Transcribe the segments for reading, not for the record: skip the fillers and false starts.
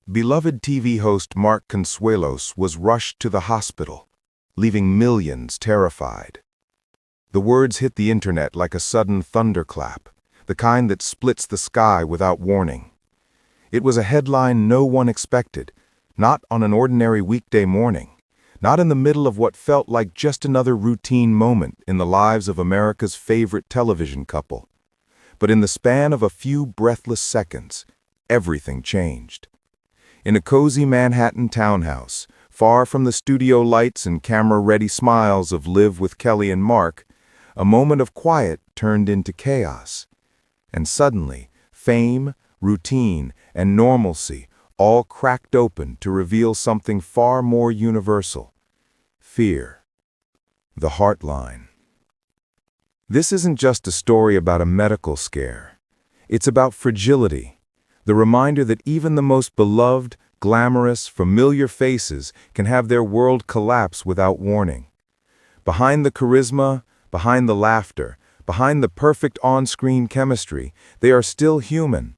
Beloved TV host Mark Consuelos was rushed to the hospital, leaving millions terrified. The words hit the internet like a sudden thunderclap, the kind that splits the sky without warning. It was a headline no one expected, not on an ordinary weekday morning, not in the middle of what felt like just another routine moment in the lives of America's favorite television couple. But in the span of a few breathless seconds, everything changed. In a cozy Manhattan townhouse, far from the studio lights and camera-ready smiles of Live with Kelly and Mark, a moment of quiet turned into chaos. And suddenly, fame, routine, and normalcy all cracked open to reveal something far more universal: fear. The Heartline. This isn't just a story about a medical scare. It's about fragility, the reminder that even the most beloved, glamorous, familiar faces can have their world collapse without warning. Behind the charisma, behind the laughter, behind the perfect on-screen chemistry, they are still human.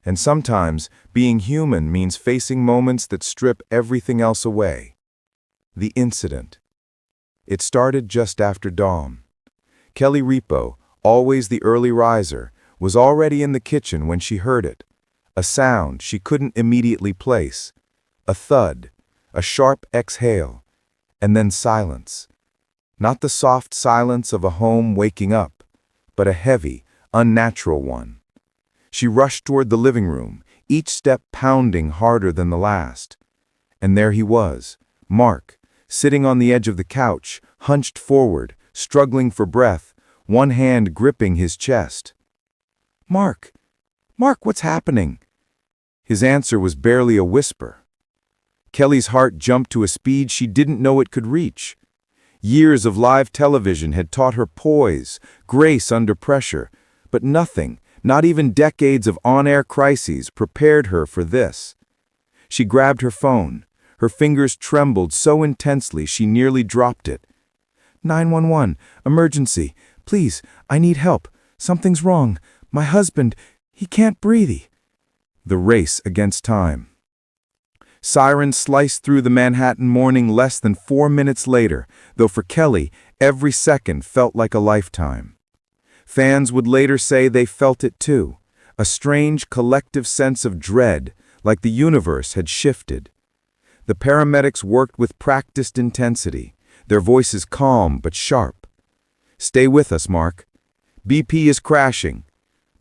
And sometimes, being human means facing moments that strip everything else away. The incident. It started just after dawn. Kelly Ripa, always the early riser, was already in the kitchen when she heard it. A sound she couldn't immediately place. A thud, a sharp exhale, and then silence. Not the soft silence of a home waking up, but a heavy, unnatural one. She rushed toward the living room, each step pounding harder than the last. And there he was, Mark, sitting on the edge of the couch, hunched forward, struggling for breath, one hand gripping his chest. "Mark! Mark, what's happening?" His answer was barely a whisper. Kelly's heart jumped to a speed she didn't know it could reach. Years of live television had taught her poise, grace under pressure, but nothing, not even decades of on-air crises, prepared her for this. She grabbed her phone. Her fingers trembled so intensely she nearly dropped it. 911, emergency. Please, I need help. Something's wrong. My husband, he can't breathe. The race against time. Sirens sliced through the Manhattan morning less than 4 minutes later, though for Kelly, every second felt like a lifetime. Fans would later say they felt it too, a strange collective sense of dread, like the universe had shifted. The paramedics worked with practiced intensity, their voices calm but sharp. "Stay with us, Mark. BP is crashing.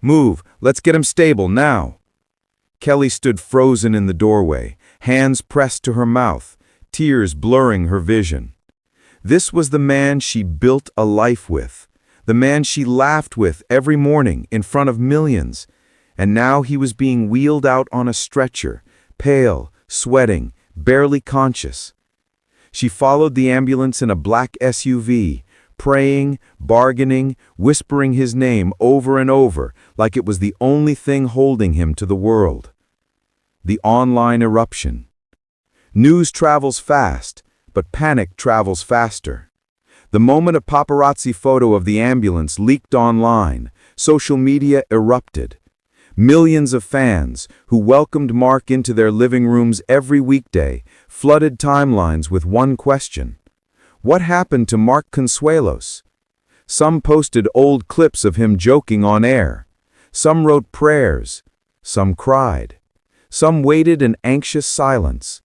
Move, let's get him stable now." Kelly stood frozen in the doorway, hands pressed to her mouth, tears blurring her vision. This was the man she built a life with, the man she laughed with every morning in front of millions, and now he was being wheeled out on a stretcher, pale, sweating, barely conscious. She followed the ambulance in a black SUV, praying, bargaining, whispering his name over and over like it was the only thing holding him to the world. The online eruption. News travels fast, but panic travels faster. The moment a paparazzi photo of the ambulance leaked online, social media erupted. Millions of fans, who welcomed Mark into their living rooms every weekday, flooded timelines with one question: what happened to Mark Consuelos? Some posted old clips of him joking on air. Some wrote prayers. Some cried. Some waited in anxious silence.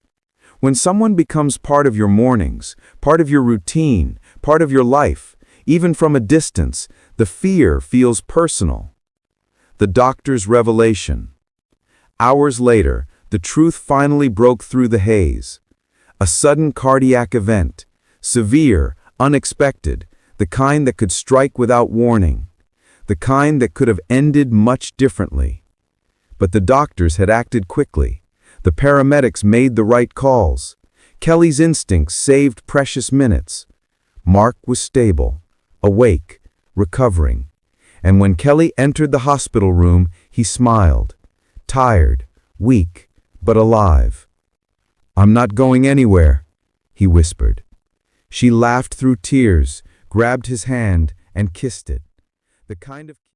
When someone becomes part of your mornings, part of your routine, part of your life, even from a distance, the fear feels personal. The doctor's revelation. Hours later, the truth finally broke through the haze. A sudden cardiac event. Severe, unexpected, the kind that could strike without warning, the kind that could have ended much differently. But the doctors had acted quickly. The paramedics made the right calls. Kelly's instincts saved precious minutes. Mark was stable, awake, recovering. And when Kelly entered the hospital room, he smiled, tired, weak, but alive. "I'm not going anywhere," he whispered. She laughed through tears, grabbed his hand, and kissed it. The kind of